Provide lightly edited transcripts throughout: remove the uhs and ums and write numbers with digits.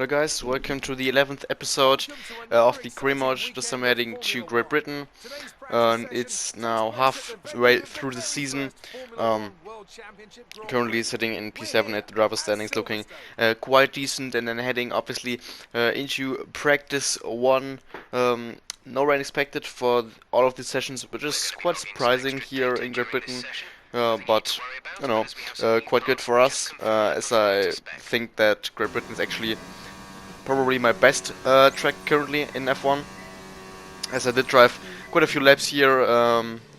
Hello guys, welcome to the 11th episode of the career mode. Just I'm heading to Great Britain. It's now halfway through the season. Currently sitting in P7 at the driver standings, looking quite decent, and then heading obviously into practice 1. No rain expected for all of these sessions, which is quite surprising here in Great Britain. But you know, quite good for us, as I think that Great Britain is actually probably my best track currently in F1, as I did drive quite a few laps here.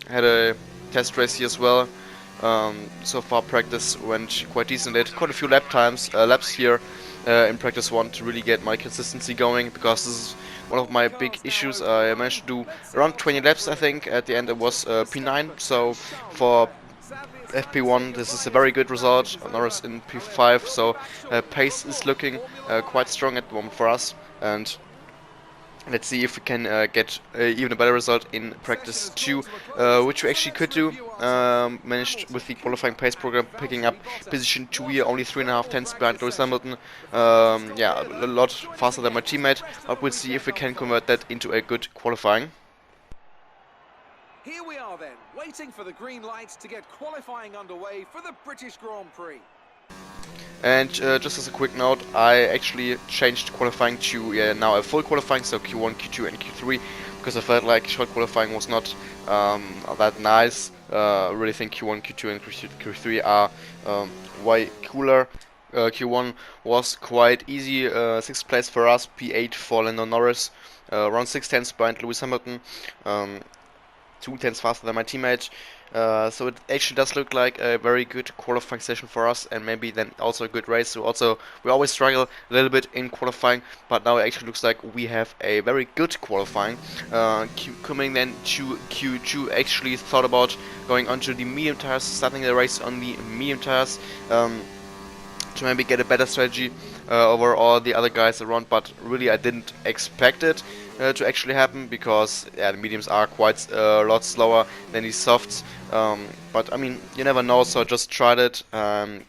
Had a test race here as well. So far practice went quite decent. I had quite a few laps here in practice 1 to really get my consistency going, because this is one of my big issues. I managed to do around 20 laps, I think. At the end it was P9, so for FP1 this is a very good result. Norris in P5, so pace is looking quite strong at the moment for us, and let's see if we can get even a better result in practice 2, which we actually could do. Managed with the qualifying pace program, picking up position 2 here, only 3.5 tenths behind Lewis Hamilton. Yeah, a lot faster than my teammate, but we'll see if we can convert that into a good qualifying. Here we are then, waiting for the green light to get qualifying underway for the British Grand Prix. And just as a quick note, I actually changed qualifying to now a full qualifying, so Q1, Q2 and Q3, because I felt like short qualifying was not that nice. I really think Q1, Q2 and Q3 are way cooler. Q1 was quite easy, 6th place for us, P8 for Lando Norris, around 6 tenths behind Lewis Hamilton, 2 tenths faster than my teammate. So it actually does look like a very good qualifying session for us, and maybe then also a good race. So we always struggle a little bit in qualifying, but now it actually looks like we have a very good qualifying. Coming then to Q2, actually thought about going onto the medium tires, starting the race on the medium tires, to maybe get a better strategy over all the other guys around, but really I didn't expect it to actually happen, because the mediums are quite a lot slower than the softs, but I mean, you never know, so I just tried it.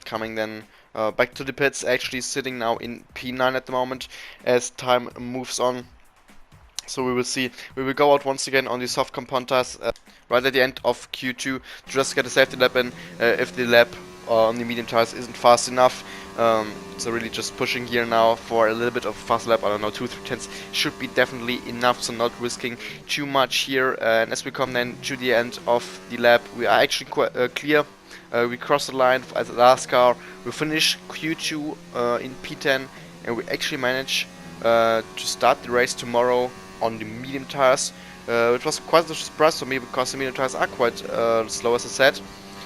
Coming then back to the pits, actually sitting now in P9 at the moment as time moves on. So we will see. We will go out once again on the soft compound tires right at the end of Q2 to just get a safety lap in if the lap on the medium tires isn't fast enough. So really just pushing here now for a little bit of fast lap. I don't know, 2-3 tenths should be definitely enough, so not risking too much here. And as we come then to the end of the lap, we are actually quite clear. We cross the line as the last car. We finish Q2 in P10, and we actually manage to start the race tomorrow on the medium tires, which was quite a surprise for me, because the medium tires are quite slow, as I said.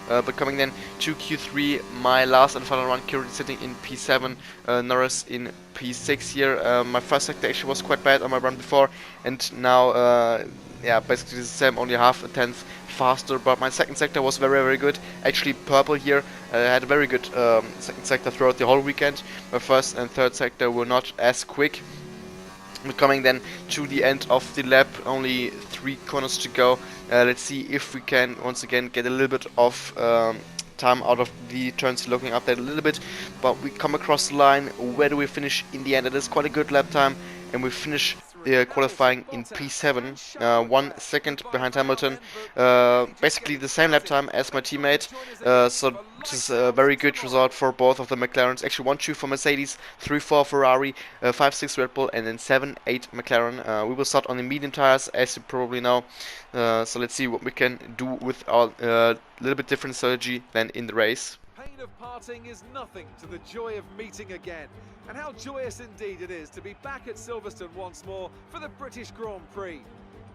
But coming then to Q3, my last and final run, currently sitting in P7, Norris in P6 here. My first sector actually was quite bad on my run before, and now yeah, basically the same, only half a tenth faster, but my second sector was very good. Actually purple here, had a very good second sector throughout the whole weekend. My first and third sector were not as quick. We're coming then to the end of the lap, only 3 corners to go. Let's see if we can once again get a little bit of time out of the turns, looking up there a little bit. But we come across the line. Where do we finish in the end? It is quite a good lap time, and we finish qualifying in P7, 1 second behind Hamilton. Basically the same lap time as my teammate, so this is a very good result for both of the McLarens. Actually 1-2 for Mercedes, 3-4 Ferrari, 5-6 Red Bull, and then 7-8 McLaren. We will start on the medium tires, as you probably know, so let's see what we can do with our little bit different strategy than in the race. Pain of parting is nothing to the joy of meeting again. And how joyous indeed it is to be back at Silverstone once more for the British Grand Prix.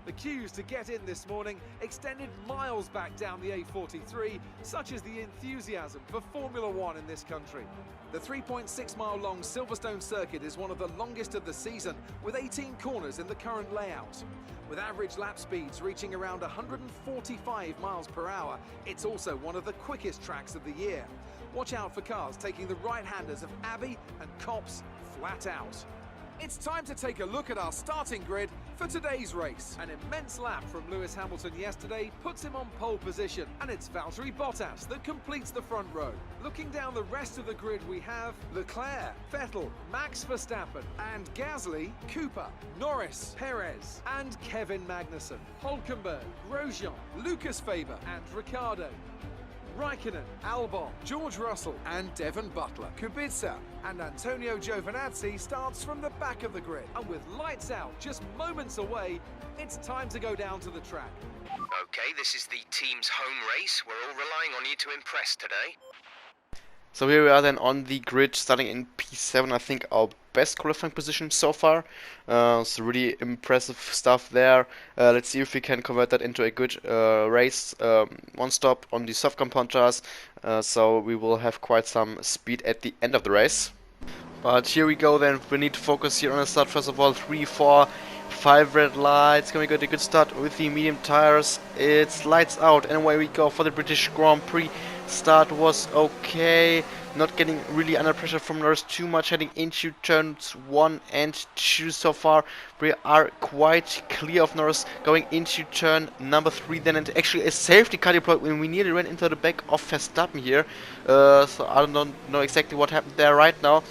The queues to get in this morning extended miles back down the A43, such as the enthusiasm for Formula One in this country. The 3.6 mile long Silverstone circuit is one of the longest of the season, with 18 corners in the current layout. With average lap speeds reaching around 145 miles per hour, it's also one of the quickest tracks of the year. Watch out for cars taking the right-handers of Abbey and Copse flat out. It's time to take a look at our starting grid for today's race. An immense lap from Lewis Hamilton yesterday puts him on pole position, and it's Valtteri Bottas that completes the front row. Looking down the rest of the grid, we have Leclerc, Vettel, Max Verstappen, and Gasly, Cooper, Norris, Perez, and Kevin Magnussen, Hulkenberg, Grosjean, Lucas Faber, and Ricciardo. Raikkonen, Albon, George Russell and Devon Butler. Kubica and Antonio Giovinazzi starts from the back of the grid. And with lights out just moments away, it's time to go down to the track. Okay, this is the team's home race. We're all relying on you to impress today. So here we are then on the grid, starting in P7, I think our best qualifying position so far. So really impressive stuff there. Let's see if we can convert that into a good race. One stop on the soft compound tires, so we will have quite some speed at the end of the race. But here we go then, we need to focus here on the start. First of all, 3, 4, 5 red lights. Can we get a good start with the medium tires? It's lights out, and away we go for the British Grand Prix. Start was okay, not getting really under pressure from Norris too much, heading into turns 1 and 2 so far. We are quite clear of Norris going into turn number 3 then, and actually a safety car deployed when we nearly ran into the back of Verstappen here. So I don't know exactly what happened there right now.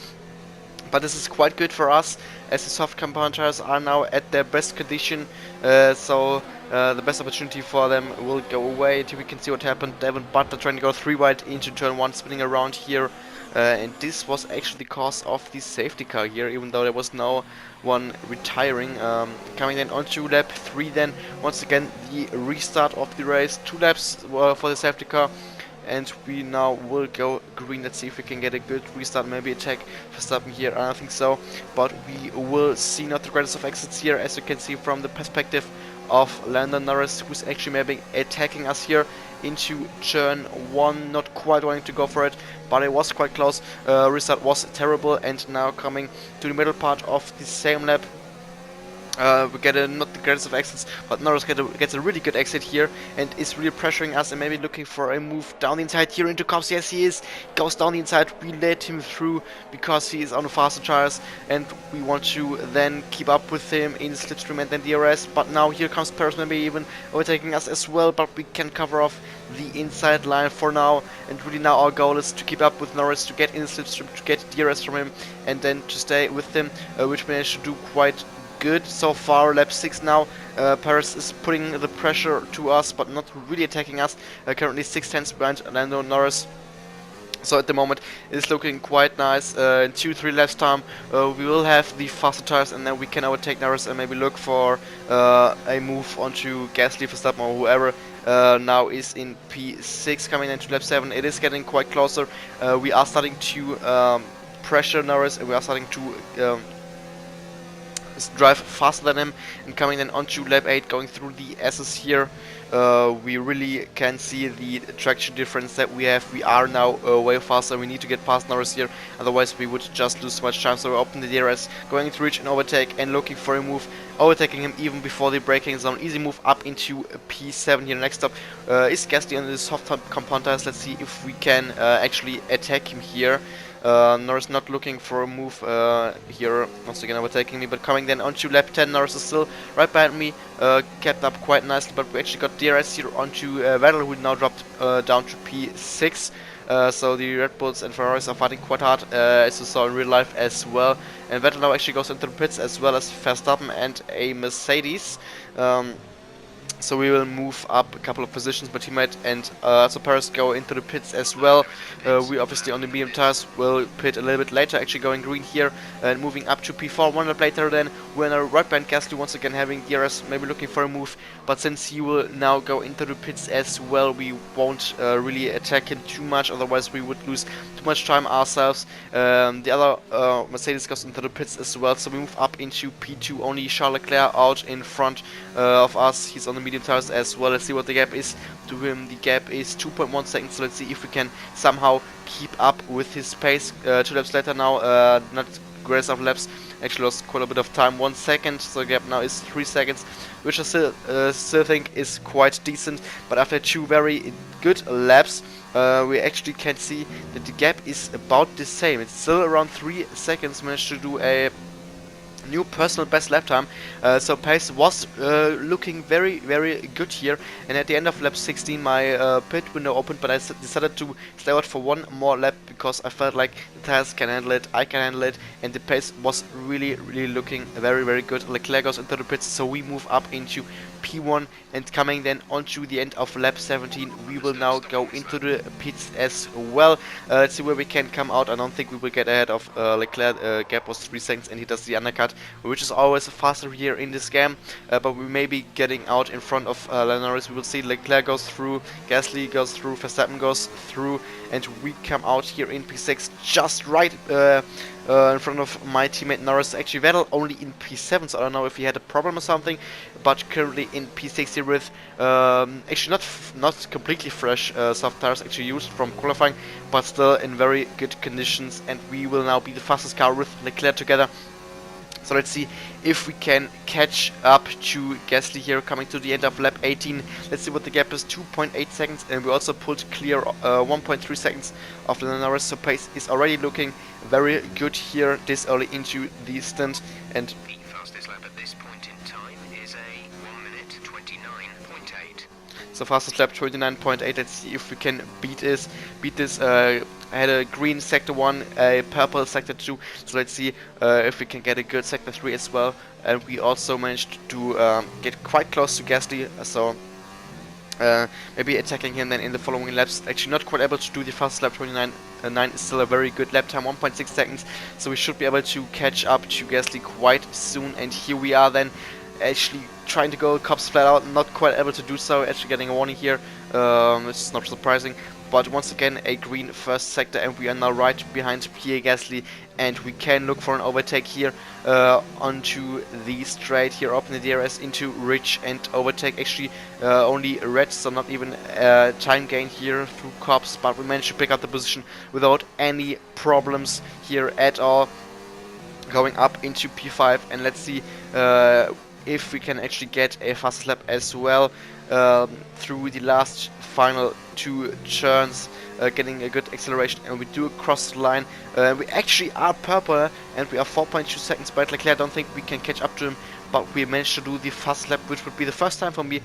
But this is quite good for us, as the soft compound tires are now at their best condition. The best opportunity for them will go away until we can see what happened. Devon Butler trying to go 3 wide into turn 1, spinning around here. And this was actually the cause of the safety car here, even though there was no one retiring. Coming then onto lap 3 then, once again the restart of the race. 2 laps for the safety car. And we now will go green. Let's see if we can get a good restart, maybe attack Verstappen here. I don't think so, but we will see. Not the greatest of exits here, as you can see from the perspective of Lando Norris, who's actually maybe attacking us here into turn 1. Not quite wanting to go for it, but it was quite close. Restart was terrible, and now coming to the middle part of the same lap, we get not the greatest of exits, but Norris gets a really good exit here and is really pressuring us and maybe looking for a move down the inside here into Cops. Yes, he is. Goes down the inside. We let him through because he is on the faster tires, and we want to then keep up with him in the slipstream and then DRS. But now here comes Perez, maybe even overtaking us as well, but we can cover off the inside line for now. And really now our goal is to keep up with Norris, to get in the slipstream, to get DRS from him, and then to stay with him, which we managed to do quite good so far. Lap 6 now. Perez is putting the pressure to us, but not really attacking us. Currently 6 tenths behind Lando Norris. So at the moment it's looking quite nice. In 2-3 laps time we will have the faster tires, and then we can overtake Norris and maybe look for a move onto Gasly, Verstappen or whoever now is in P6. Coming into lap 7, it is getting quite closer. We are starting to pressure Norris, and we are starting to drive faster than him, and coming then onto lap 8, going through the S's here, we really can see the traction difference that we have. We are now way faster. We need to get past Norris here, otherwise we would just lose so much time. So we open the DRS, going to reach an overtake and looking for a move, overtaking him even before the braking zone. Easy move up into P7 here. Next up is Gasly on the soft compound tires. Let's see if we can actually attack him here. Norris not looking for a move here, once again overtaking me, but coming then onto lap 10, Norris is still right behind me, kept up quite nicely, but we actually got DRS here onto Vettel, who now dropped down to P6. So the Red Bulls and Ferraris are fighting quite hard, as you saw in real life as well. And Vettel now actually goes into the pits, as well as Verstappen and a Mercedes. So we will move up a couple of positions, but he might, and so Perez go into the pits as well. We obviously on the medium tires will pit a little bit later, actually going green here and moving up to P4. 1 lap later then we're in right behind Gasly, once again having DRS, maybe looking for a move, but since he will now go into the pits as well, we won't really attack him too much, otherwise we would lose too much time ourselves. The other Mercedes goes into the pits as well, so we move up into P2. Only Charles Leclerc out in front of us. He's on the medium tires as well. Let's see what the gap is to him. The gap is 2.1 seconds, so let's see if we can somehow keep up with his pace. 2 laps later now, not greatest of laps, actually lost quite a bit of time, 1 second, so the gap now is 3 seconds, which I still think is quite decent. But after 2 very good laps, we actually can see that the gap is about the same. It's still around 3 seconds. Managed to do a new personal best lap time. So pace was looking very good here, and at the end of lap 16 my pit window opened, but I decided to stay out for one more lap because I felt like the tires can handle it, I can handle it, and the pace was really looking very good. Leclerc goes into the pits, so we move up into P1, and coming then onto the end of lap 17 we will now go into the pits as well. Let's see where we can come out. I don't think we will get ahead of Leclerc. Gap was 3 seconds and he does the undercut, which is always faster here in this game, but we may be getting out in front of Norris. We will see Leclerc goes through, Gasly goes through, Verstappen goes through, and we come out here in P6 just right in front of my teammate Norris. Actually Vettel only in P7, so I don't know if he had a problem or something, but currently in P6 here with actually not completely fresh soft tires actually used from qualifying, but still in very good conditions, and we will now be the fastest car with Leclerc together. So let's see if we can catch up to Gasly here coming to the end of lap 18. Let's see what the gap is, 2.8 seconds, and we also pulled clear 1.3 seconds of Norris, so pace is already looking very good here this early into the stint. And The fastest lap at this point in time is a 1 minute 29.8. so fastest lap 29.8. Let's see if we can beat this. I had a green sector 1, a purple sector 2, so let's see if we can get a good sector 3 as well. And we also managed to get quite close to Gasly, so maybe attacking him then in the following laps. Actually not quite able to do the fastest lap, 29.9 is still a very good lap time, 1.6 seconds, so we should be able to catch up to Gasly quite soon. And here we are then actually trying to go cops flat out, not quite able to do so, actually getting a warning here. It's not surprising, but once again a green first sector, and we are now right behind Pierre Gasly, and we can look for an overtake here onto the straight here, open the DRS into Rich and overtake. Actually only red, so not even time gain here through cops, but we managed to pick up the position without any problems here at all, going up into P5. And let's see if we can actually get a fast lap as well through the last final 2 turns, getting a good acceleration, and we do cross the line. We actually are purple, and we are 4.2 seconds by Leclerc. I don't think we can catch up to him, but we managed to do the fast lap, which would be the first time for me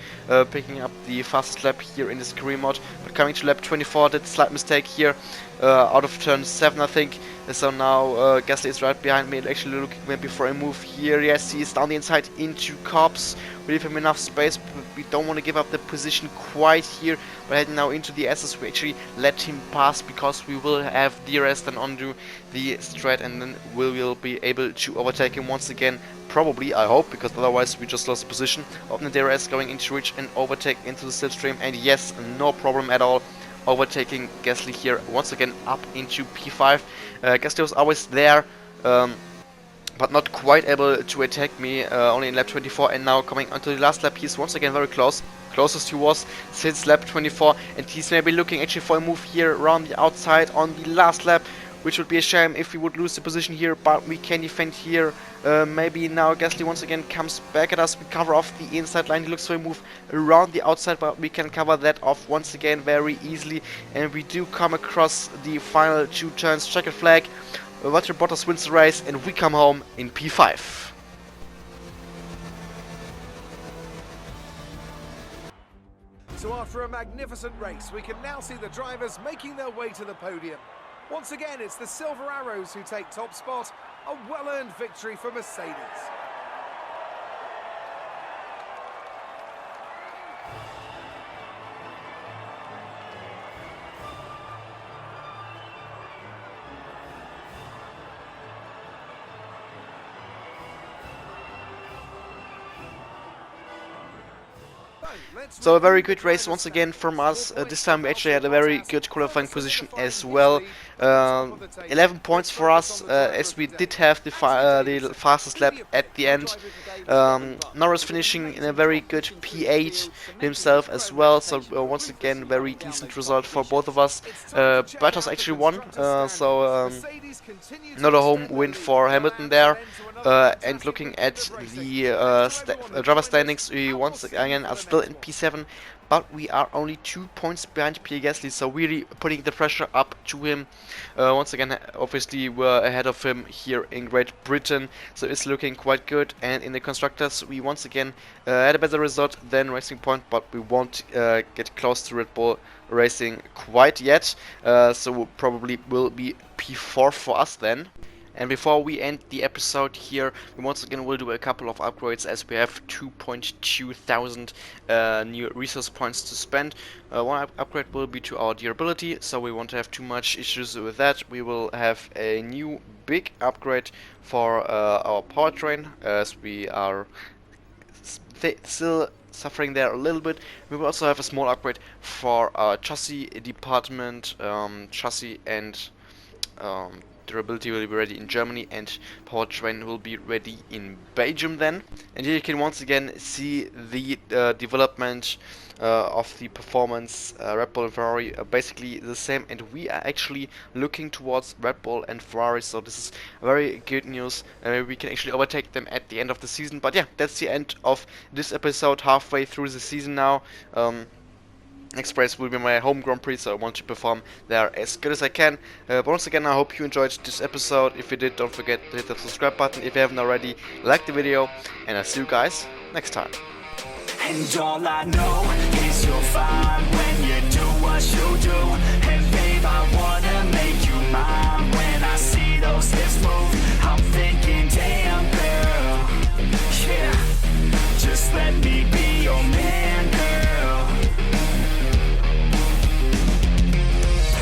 picking up the fastest lap here in this career mode. But coming to lap 24, did a slight mistake here out of turn 7, I think. So now Gasly is right behind me, actually looking maybe for a move here. Yes, he is down the inside into cops. We leave him enough space, but we don't want to give up the position quite here. But heading now into the S's, we actually let him pass because we will have DRS then onto the straight, and then we will be able to overtake him once again. Probably, I hope, because otherwise we just lost the position. Open the DRS, going into Rich and overtake into the slipstream, and yes, no problem at all. Overtaking Gasly here once again up into P5. Gasly was always there, but not quite able to attack me, only in lap 24, and now coming onto the last lap, he's once again very close. Closest he was since lap 24, and he's maybe looking actually for a move here around the outside on the last lap, which would be a shame if we would lose the position here, but we can defend here. Maybe now Gasly once again comes back at us. We cover off the inside line. He looks for a move around the outside, but we can cover that off once again very easily. And we do come across the final 2 turns. Checkered flag. Valtteri Bottas wins the race, and we come home in P5. So after a magnificent race, we can now see the drivers making their way to the podium. Once again, it's the Silver Arrows who take top spot. A well-earned victory for Mercedes. So a very good race once again from us. This time we actually had a very good qualifying position as well. 11 points for us, as we did have the fastest lap at the end. Norris finishing in a very good P8 himself as well, so once again very decent result for both of us. Bottas actually won, so not a home win for Hamilton there. And looking at the driver standings, we once again are still in P7, but we are only 2 points behind Pierre Gasly, so really putting the pressure up to him. Once again, obviously we're ahead of him here in Great Britain, so it's looking quite good. And in the constructors, we once again had a better result than Racing Point, but we won't get close to Red Bull Racing quite yet, so probably will be P4 for us then. And before we end the episode here, we once again will do a couple of upgrades, as we have 2.2 thousand new resource points to spend. One upgrade will be to our durability, so we won't have too much issues with that. We will have a new big upgrade for our powertrain, as we are still suffering there a little bit. We will also have a small upgrade for our chassis department, chassis and durability will be ready in Germany, and powertrain will be ready in Belgium then. And here you can once again see the development of the performance. Red Bull and Ferrari are basically the same, and we are actually looking towards Red Bull and Ferrari, so this is very good news. We can actually overtake them at the end of the season. But yeah, that's the end of this episode, halfway through the season now. Next race will be my home Grand Prix, so I want to perform there as good as I can. But once again, I hope you enjoyed this episode. If you did, don't forget to hit the subscribe button if you haven't already. Like the video, and I'll see you guys next time. And all I know is you're fine when you do what you do. And babe, I wanna make you mine. When I see those hips move, I'm thinking, damn girl, yeah, just let me be your man, girl.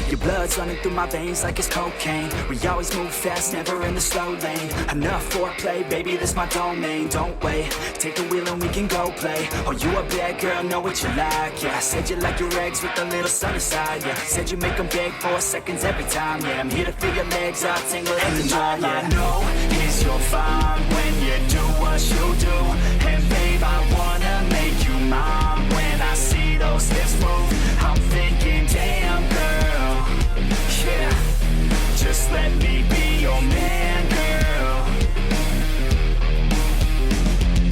Your blood's running through my veins like it's cocaine. We always move fast, never in the slow lane. Enough foreplay, baby, this my domain. Don't wait, take the wheel and we can go play. Oh, you a bad girl, know what you like. Yeah, said you like your eggs with a little sunny side. Yeah, said you make them beg 4 seconds every time. Yeah, I'm here to feel your legs out, tingle at the night. I know is you're fine when you do what you do. And babe, I wanna make you mine. When I see those hips move, I'm thinking, damn girl, yeah, just let me be your man, girl.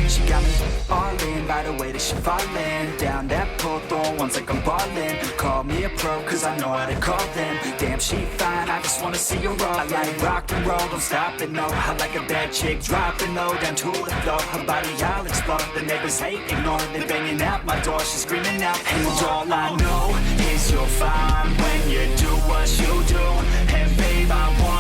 She got me all in by the way that she fallin' down that pole, throwing ones like I'm ballin'. Call me a pro, cause I know how to call them. Damn, she fine, I just wanna see her all. I like rock and roll, don't stop it, no. I like a bad chick, dropping low down to the floor. Her body, I'll explore. The neighbors hate, ignore. They banging at my door, she's screaming out. And all I know is you're fine when you do what you do. And babe, I want